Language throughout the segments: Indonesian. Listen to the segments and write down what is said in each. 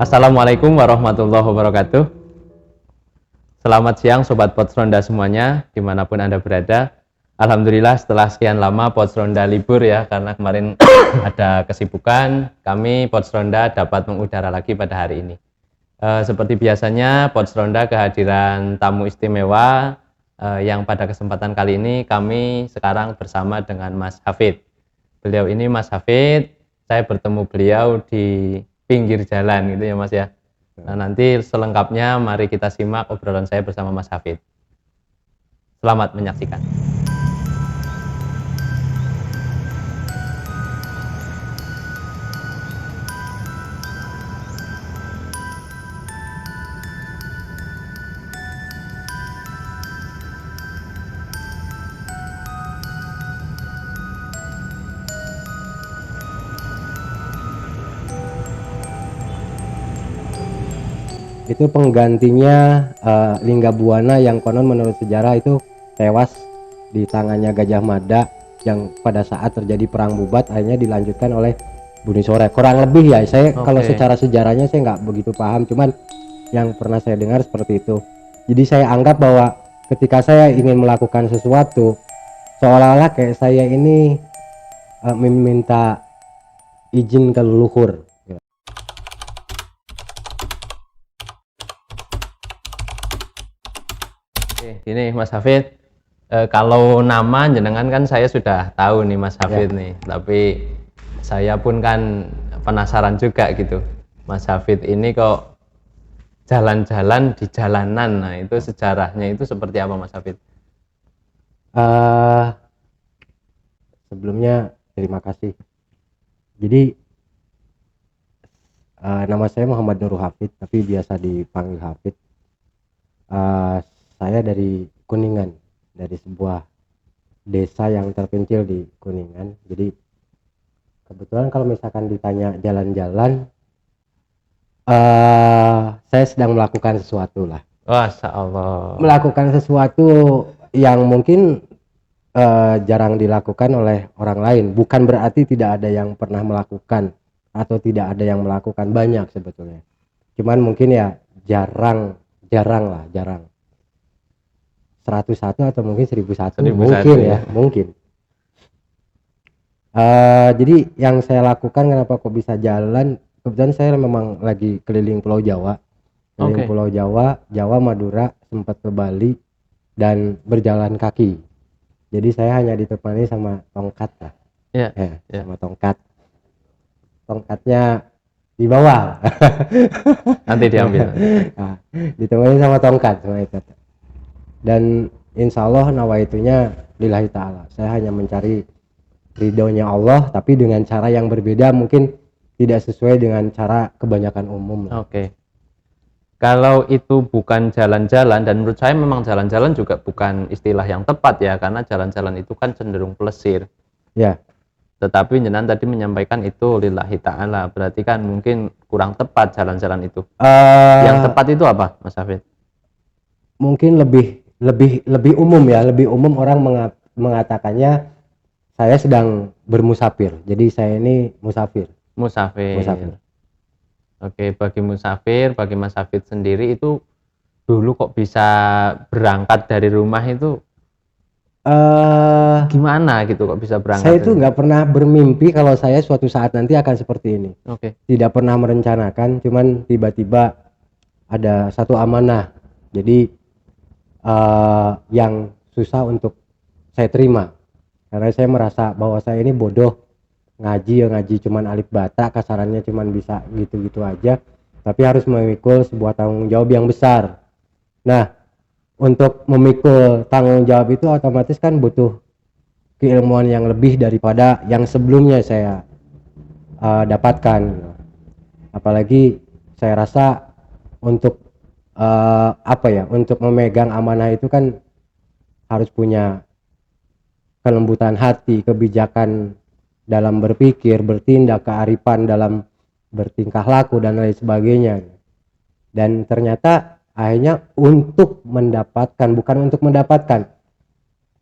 Assalamualaikum warahmatullahi wabarakatuh. Selamat siang Sobat Pos Ronda semuanya, dimanapun Anda berada. Alhamdulillah setelah sekian lama Pos Ronda libur ya, karena kemarin ada kesibukan, kami Pos Ronda dapat mengudara lagi pada hari ini. Seperti biasanya Pos Ronda kehadiran tamu istimewa yang pada kesempatan kali ini kami sekarang bersama dengan Mas Hafid. Beliau ini Mas Hafid, saya bertemu beliau di pinggir jalan gitu ya Mas ya. Nah nanti selengkapnya mari kita simak obrolan saya bersama Mas Hafid. Selamat menyaksikan. Itu penggantinya Linggabuana yang konon menurut sejarah itu tewas di tangannya Gajah Mada yang pada saat terjadi perang Bubat akhirnya dilanjutkan oleh Buni Sore. Kurang lebih ya, saya kalau secara sejarahnya saya nggak begitu paham, cuman yang pernah saya dengar seperti itu. Jadi saya anggap bahwa ketika saya ingin melakukan sesuatu, seolah-olah kayak saya ini meminta izin ke leluhur. Oke, ini Mas Hafid, kalau nama jenengan kan saya sudah tahu nih Mas Hafid nih, tapi saya pun kan penasaran juga gitu. Mas Hafid ini kok jalan-jalan di jalanan, nah itu sejarahnya itu seperti apa Mas Hafid? Sebelumnya terima kasih. Jadi nama saya Muhammad Nurul Hafid, tapi biasa dipanggil Hafid. Saya dari Kuningan, dari sebuah desa yang terpencil di Kuningan. Jadi kebetulan kalau misalkan ditanya jalan-jalan, saya sedang melakukan sesuatu lah. Masya Allah. Melakukan sesuatu yang mungkin jarang dilakukan oleh orang lain. Bukan berarti tidak ada yang pernah melakukan atau tidak ada yang melakukan, banyak sebetulnya. Cuman mungkin ya jarang 101 atau mungkin 1001 mungkin ya, mungkin. Jadi yang saya lakukan, kenapa kok bisa jalan, kebetulan saya memang lagi keliling Pulau Jawa. Pulau Jawa, Madura, sempat ke Bali dan berjalan kaki. Jadi saya hanya ditemani sama tongkat lah. Sama tongkat. Tongkatnya di bawah. Nanti diambil. Nah, ditemani sama tongkat, sama ikat. Dan insya Allah nawaitunya lillahi ta'ala. Saya hanya mencari ridhonya Allah, tapi dengan cara yang berbeda, mungkin tidak sesuai dengan cara kebanyakan umum. Oke. Kalau itu bukan jalan-jalan, dan menurut saya memang jalan-jalan juga bukan istilah yang tepat ya, karena jalan-jalan itu kan cenderung plesir. Ya. Tetapi jenengan tadi menyampaikan itu lillahi ta'ala, berarti kan mungkin kurang tepat jalan-jalan itu. Yang tepat itu apa Mas Hafid? Mungkin lebih umum ya, lebih umum orang mengatakannya saya sedang bermusafir. Jadi saya ini musafir. Oke, bagi musafir, bagi Mas Hafid sendiri itu dulu kok bisa berangkat dari rumah itu gimana gitu, kok bisa berangkat? Saya itu nggak pernah bermimpi kalau saya suatu saat nanti akan seperti ini. Tidak pernah merencanakan, cuman tiba-tiba ada satu amanah. Jadi yang susah untuk saya terima, karena saya merasa bahwa saya ini bodoh, ngaji cuman alif bata, kasarannya cuman bisa gitu-gitu aja, tapi harus memikul sebuah tanggung jawab yang besar. Nah, untuk memikul tanggung jawab itu otomatis kan butuh keilmuan yang lebih daripada yang sebelumnya saya dapatkan. Apalagi saya rasa untuk untuk memegang amanah itu kan harus punya kelembutan hati, kebijakan dalam berpikir, bertindak, kearifan dalam bertingkah laku dan lain sebagainya. Dan ternyata akhirnya untuk mendapatkan, bukan untuk mendapatkan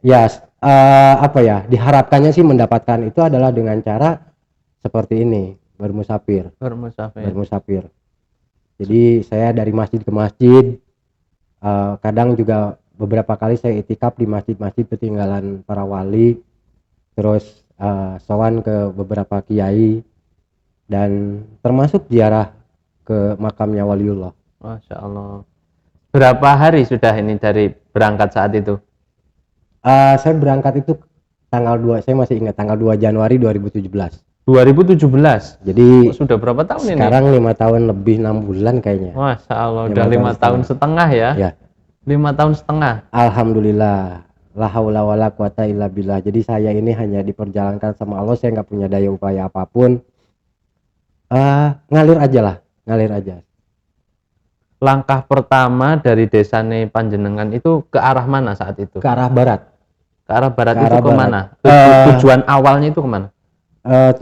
ya, diharapkannya sih mendapatkan itu adalah dengan cara seperti ini, bermusafir. Jadi saya dari masjid ke masjid, kadang juga beberapa kali saya itikaf di masjid-masjid peninggalan para wali, terus sowan ke beberapa kiai, dan termasuk ziarah ke makamnya waliullah. Masya Allah. Berapa hari sudah ini dari berangkat saat itu? Saya berangkat itu tanggal 2, saya masih ingat tanggal 2 Januari 2017. 2017. Jadi sudah berapa tahun ini? sekarang 5 tahun lebih 6 bulan kayaknya. Masya Allah, udah 5 tahun setengah ya? Ya. 5 tahun setengah. Alhamdulillah. La haula wala quwata illa billah. Jadi saya ini hanya diperjalankan sama Allah, saya nggak punya daya upaya apapun. Ngalir aja lah, ngalir aja. Langkah pertama dari desa Panjenengan itu ke arah mana saat itu? Ke arah barat. Ke arah barat Ke itu arah kemana? Tujuan awalnya itu kemana?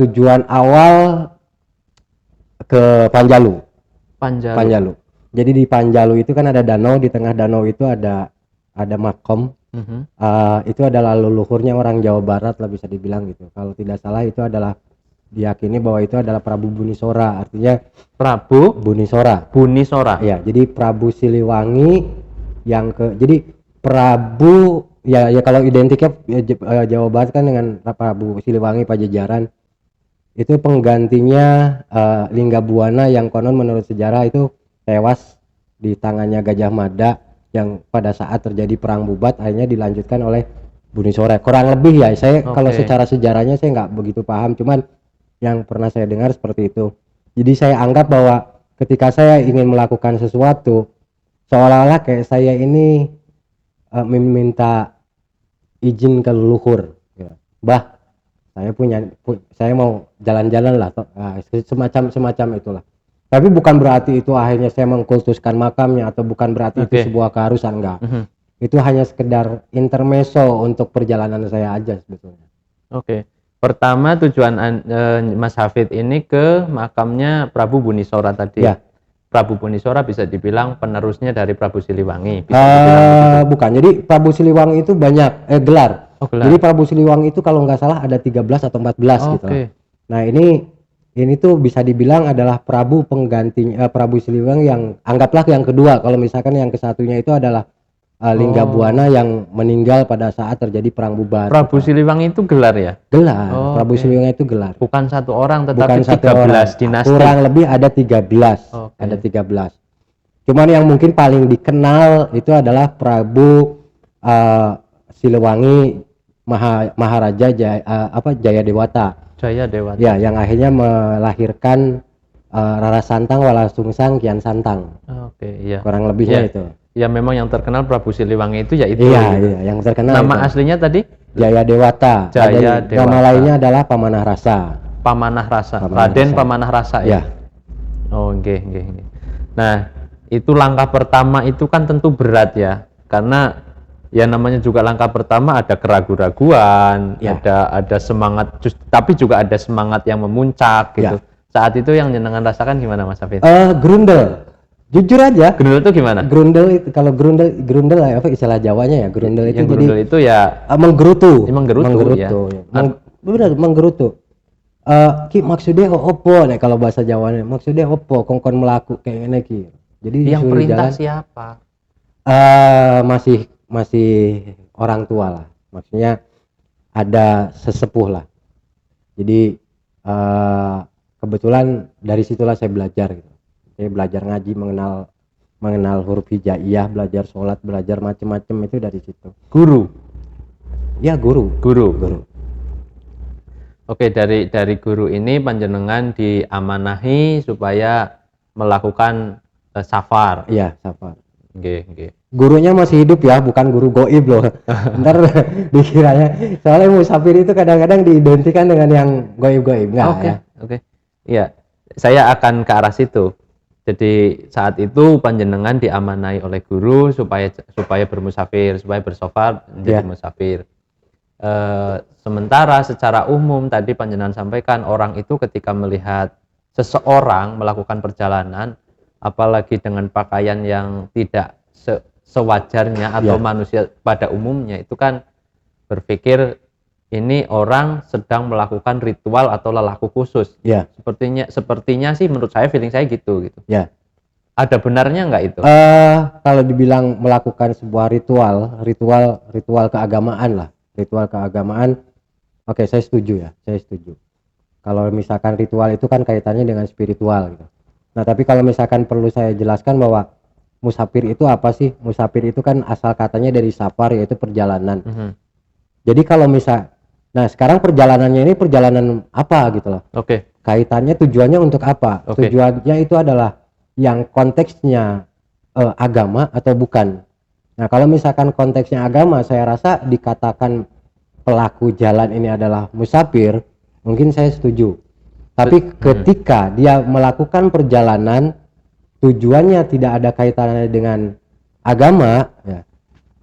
Tujuan awal ke Panjalu. Panjalu. Jadi di Panjalu itu kan ada danau, di tengah danau itu ada makom. Itu adalah leluhurnya orang Jawa Barat lah bisa dibilang gitu. Kalau tidak salah itu adalah diyakini bahwa itu adalah Prabu Bunisora, artinya Prabu Bunisora. Ya, jadi Prabu Siliwangi jadi Prabu ya kalau identiknya Jawa Barat kan dengan Prabu Siliwangi Pajajaran. Itu penggantinya Linggabuana yang konon menurut sejarah itu tewas di tangannya Gajah Mada yang pada saat terjadi perang Bubat akhirnya dilanjutkan oleh Bunisora. Kurang lebih ya, saya kalau secara sejarahnya saya nggak begitu paham, cuman yang pernah saya dengar seperti itu. Jadi saya anggap bahwa ketika saya ingin melakukan sesuatu, seolah-olah kayak saya ini meminta izin ke leluhur. Ya. Bah, saya mau jalan-jalan lah, semacam itulah. Tapi bukan berarti itu akhirnya saya mengkultuskan makamnya, atau bukan berarti itu sebuah keharusan, enggak. Itu hanya sekedar intermezzo untuk perjalanan saya aja sebetulnya. Pertama tujuan Mas Hafid ini ke makamnya Prabu Bunisora tadi. Ya. Prabu Bunisora bisa dibilang penerusnya dari Prabu Siliwangi. Bukan. Jadi Prabu Siliwangi itu banyak gelar. Gelar. Jadi Prabu Siliwangi itu kalau nggak salah ada 13 atau 14 gitu. Nah ini tuh bisa dibilang adalah Prabu penggantinya Prabu Siliwangi yang anggaplah yang kedua. Kalau misalkan yang kesatunya itu adalah Linggabuana yang meninggal pada saat terjadi perang Bubat. Prabu Siliwangi itu gelar ya? Gelar. Prabu Siliwangi itu gelar. Bukan satu orang tetapi bukan 13 dinasti. Kurang lebih ada 13. Ada 13. Cuman yang mungkin paling dikenal itu adalah Prabu Siliwangi Maharaja Jayadewata. Jayadewata. Ya, yang akhirnya melahirkan Rara Santang, Wala Sungsang, Kian Santang. Iya. Kurang lebihnya itu. Ya memang yang terkenal Prabu Siliwangi itu ya itu. Iya, yang terkenal. Nama aslinya tadi? Jayadewata. Jayadewata. Nama lainnya adalah Pamanah Rasa. Raden Pamanah Rasa ya. Oke. Nah, itu langkah pertama itu kan tentu berat ya. Karena ya namanya juga langkah pertama ada keraguan-raguan, ada semangat, tapi juga ada semangat yang memuncak gitu. Saat itu yang jenengan rasakan gimana Mas Hafid? Grundel. Jujur aja. Grundel itu gimana? Grundel itu kalau grundel apa istilah Jawanya ya? Grundel itu grundel jadi itu ya menggerutu. Ya. Benar, menggerutu. Ki maksudnya opo nek kalau bahasa Jawanya? Maksudnya opo kongkon melaku kayak ngene ki. Jadi yang perintah jalan, siapa? Masih orang tua lah. Maksudnya ada sesepuh lah. Jadi kebetulan dari situlah saya belajar gitu. Saya belajar ngaji, mengenal huruf hijaiyah, belajar sholat, belajar macam-macam itu dari situ. Guru. Oke, dari guru ini panjenengan diamanahi supaya melakukan safar. Iya, safar. Oke. Gurunya masih hidup ya, bukan guru goib loh. Ntar dikiranya, soalnya musafir itu kadang-kadang diidentikan dengan yang goib-goib. Oke. Iya, saya akan ke arah situ. Jadi saat itu panjenengan diamanahi oleh guru supaya bermusafir, supaya bersafar menjadi musafir. Sementara secara umum tadi panjenengan sampaikan orang itu ketika melihat seseorang melakukan perjalanan, apalagi dengan pakaian yang tidak sewajarnya atau manusia pada umumnya, itu kan berpikir ini orang sedang melakukan ritual atau lelaku khusus. Sepertinya sih menurut saya, feeling saya gitu. Ada benarnya nggak itu? Kalau dibilang melakukan sebuah ritual keagamaan lah, ritual keagamaan, oke, saya setuju ya, saya setuju. Kalau misalkan ritual itu kan kaitannya dengan spiritual gitu. Nah, tapi kalau misalkan perlu saya jelaskan bahwa musafir itu apa sih? Musafir itu kan asal katanya dari safar, yaitu perjalanan. Jadi kalau nah sekarang perjalanannya ini perjalanan apa gitu loh? Oke. Kaitannya tujuannya untuk apa? Tujuannya itu adalah yang konteksnya agama atau bukan. Nah, kalau misalkan konteksnya agama, saya rasa dikatakan pelaku jalan ini adalah musafir, mungkin saya setuju. Tapi ketika dia melakukan perjalanan tujuannya tidak ada kaitannya dengan agama, ya,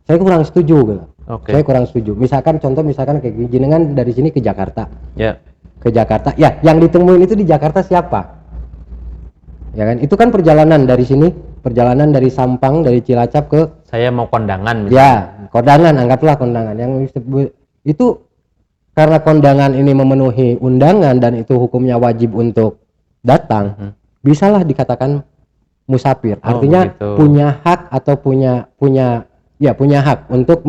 saya kurang setuju gitu. Saya kurang setuju. Misalkan misalkan kayak gini, jenengan dari sini ke Jakarta. Ke Jakarta. Ya, yang ditemuin itu di Jakarta siapa? Ya kan? Itu kan perjalanan dari sini, perjalanan dari Sampang, dari Cilacap ke, saya mau kondangan misalnya. Ya, kondangan, anggaplah kondangan. Yang itu karena kondangan ini memenuhi undangan dan itu hukumnya wajib untuk datang, bisalah dikatakan musafir. Artinya begitu. Punya hak atau punya hak untuk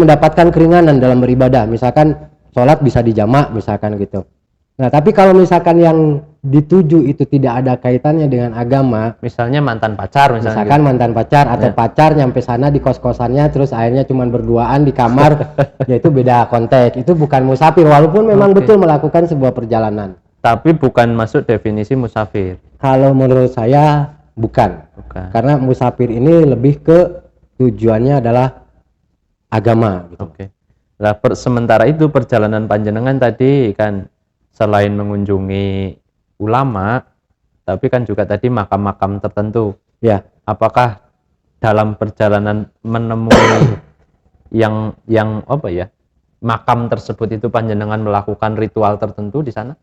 mendapatkan keringanan dalam beribadah. Misalkan sholat bisa dijamak misalkan gitu. Nah, tapi kalau misalkan yang dituju itu tidak ada kaitannya dengan agama, misalnya mantan pacar misalkan gitu. Mantan pacar atau pacar nyampe sana di kos-kosannya terus akhirnya cuman berduaan di kamar, ya itu beda konteks. Itu bukan musafir walaupun memang betul melakukan sebuah perjalanan. Tapi bukan masuk definisi musafir. Kalau menurut saya bukan. Karena musafir ini lebih ke tujuannya adalah agama gitu. Nah, sementara itu perjalanan panjenengan tadi kan selain mengunjungi ulama, tapi kan juga tadi makam-makam tertentu. Ya. Apakah dalam perjalanan menemui yang apa ya, makam tersebut itu panjenengan melakukan ritual tertentu di sana?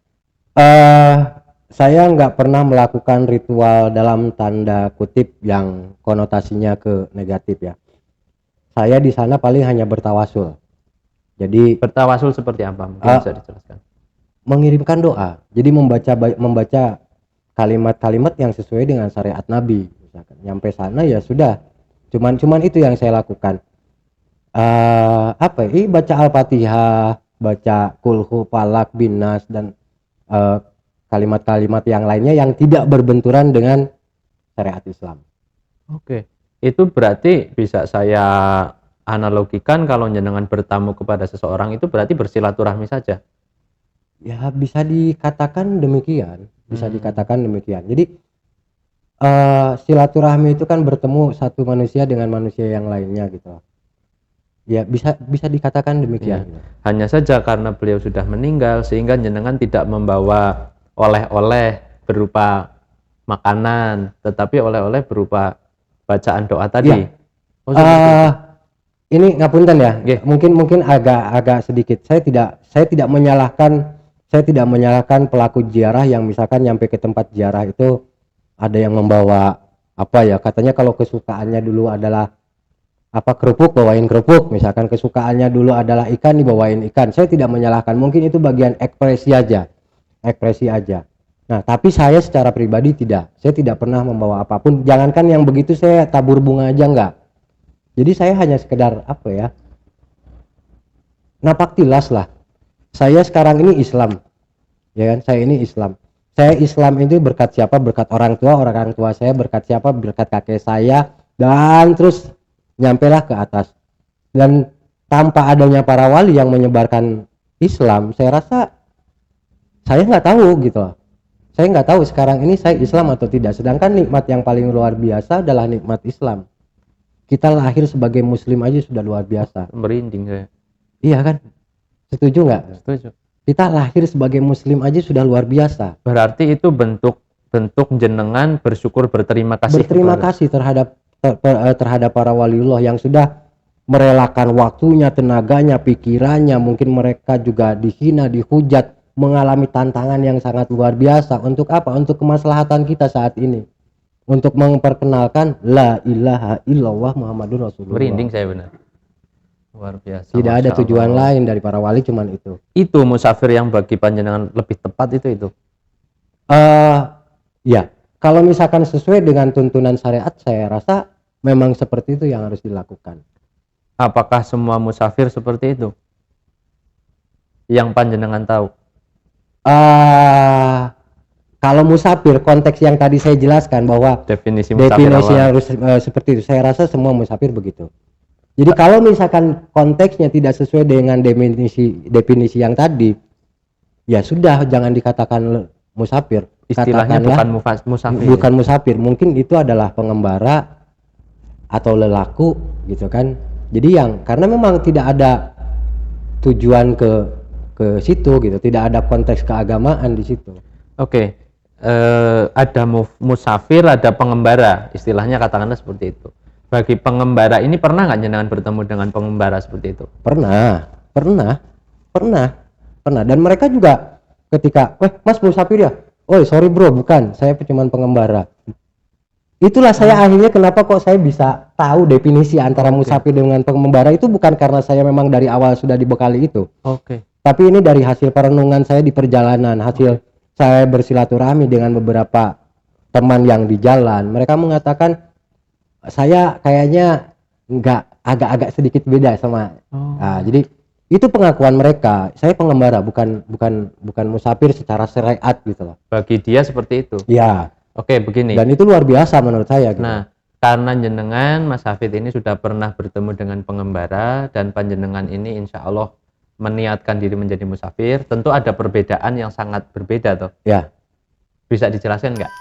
Saya nggak pernah melakukan ritual dalam tanda kutip yang konotasinya ke negatif ya. Saya di sana paling hanya bertawasul. Jadi bertawasul seperti apa? Mungkin bisa dijelaskan. Mengirimkan doa. Jadi membaca kalimat-kalimat yang sesuai dengan syariat Nabi. Misalkan nyampe sana ya sudah. Cuman itu yang saya lakukan. Baca Al-Fatihah, baca Kulhu, Falak, Binas dan kalimat-kalimat yang lainnya yang tidak berbenturan dengan syariat Islam. Itu berarti bisa saya analogikan kalau jenengan bertamu kepada seseorang itu berarti bersilaturahmi saja. Ya, bisa dikatakan demikian, dikatakan demikian. Jadi silaturahmi itu kan bertemu satu manusia dengan manusia yang lainnya gitu. Ya, bisa dikatakan demikian. Hanya saja karena beliau sudah meninggal sehingga jenengan tidak membawa oleh-oleh berupa makanan, tetapi oleh-oleh berupa bacaan doa tadi. Ini ngapunten ya. Mungkin agak sedikit. Saya tidak menyalahkan pelaku ziarah yang misalkan nyampe ke tempat ziarah itu ada yang membawa katanya kalau kesukaannya dulu adalah kerupuk, bawain kerupuk. Misalkan kesukaannya dulu adalah ikan, dibawain ikan. Saya tidak menyalahkan, mungkin itu bagian ekspresi aja. Nah, tapi saya secara pribadi tidak. Saya tidak pernah membawa apapun. Jangankan yang begitu, saya tabur bunga aja enggak. Jadi saya hanya sekedar napak tilas lah. Saya sekarang ini Islam, ya kan? Saya ini Islam. Saya Islam itu berkat siapa? Berkat orang tua saya, berkat siapa? Berkat kakek saya, dan terus nyampelah ke atas. Dan tanpa adanya para wali yang menyebarkan Islam, saya rasa saya nggak tahu gitu loh. Saya nggak tahu sekarang ini saya Islam atau tidak. Sedangkan nikmat yang paling luar biasa adalah nikmat Islam. Kita lahir sebagai Muslim aja sudah luar biasa. Merinding saya. Iya kan? Setuju nggak? Setuju. Kita lahir sebagai Muslim aja sudah luar biasa. Berarti itu bentuk jenengan bersyukur, berterima kasih. Berterima kasih terhadap para waliullah yang sudah merelakan waktunya, tenaganya, pikirannya. Mungkin mereka juga dihina, dihujat, mengalami tantangan yang sangat luar biasa. Untuk apa? Untuk kemaslahatan kita saat ini. Untuk memperkenalkan la ilaha illallah Muhammadur Rasulullah. Merinding saya benar. Luar biasa. Tidak ada tujuan lain dari para wali, cuman itu. Itu musafir yang bagi panjenengan lebih tepat itu. Ya, kalau misalkan sesuai dengan tuntunan syariat, saya rasa memang seperti itu yang harus dilakukan. Apakah semua musafir seperti itu? Yang panjenengan tahu? Kalau musafir, konteks yang tadi saya jelaskan bahwa Definisi musafir harus seperti itu. Saya rasa semua musafir begitu. Jadi kalau misalkan konteksnya tidak sesuai dengan definisi yang tadi, ya sudah, jangan dikatakan musafir. Istilahnya bukan musafir. Bukan musafir, mungkin itu adalah pengembara atau lelaku gitu kan. Jadi karena memang tidak ada tujuan ke situ gitu, tidak ada konteks keagamaan di situ. Oke. Ada musafir, ada pengembara, istilahnya katakanlah seperti itu. Bagi pengembara ini pernah nggak jenengan bertemu dengan pengembara seperti itu? Pernah. Dan mereka juga ketika, Mas musafir ya? Oh sorry bro, bukan, saya cuma pengembara. Itulah saya akhirnya kenapa kok saya bisa tahu definisi antara musafir dengan pengembara itu, bukan karena saya memang dari awal sudah dibekali itu. Tapi ini dari hasil perenungan saya di perjalanan, hasil saya bersilaturahmi dengan beberapa teman yang di jalan. Mereka mengatakan saya kayaknya agak sedikit beda sama. Nah, jadi itu pengakuan mereka. Saya pengembara, bukan musafir secara syariat gitu loh. Bagi dia seperti itu. Ya. Oke, begini. Dan itu luar biasa menurut saya. Gitu. Nah, karena jenengan Mas Hafid ini sudah pernah bertemu dengan pengembara dan panjenengan ini insya Allah meniatkan diri menjadi musafir, tentu ada perbedaan yang sangat berbeda toh. Ya. Bisa dijelaskan nggak?